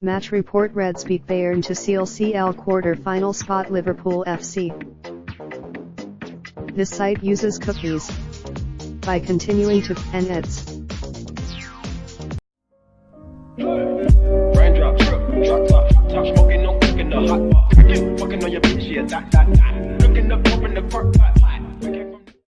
Match report: Reds beat Bayern to seal CL quarter-final spot. Liverpool FC. This site uses cookies. By continuing to and it's Raindrop, drop top, smoking, no cooking the hot pot. Fucking on your bitch, yeah, that. Looking up, open the park,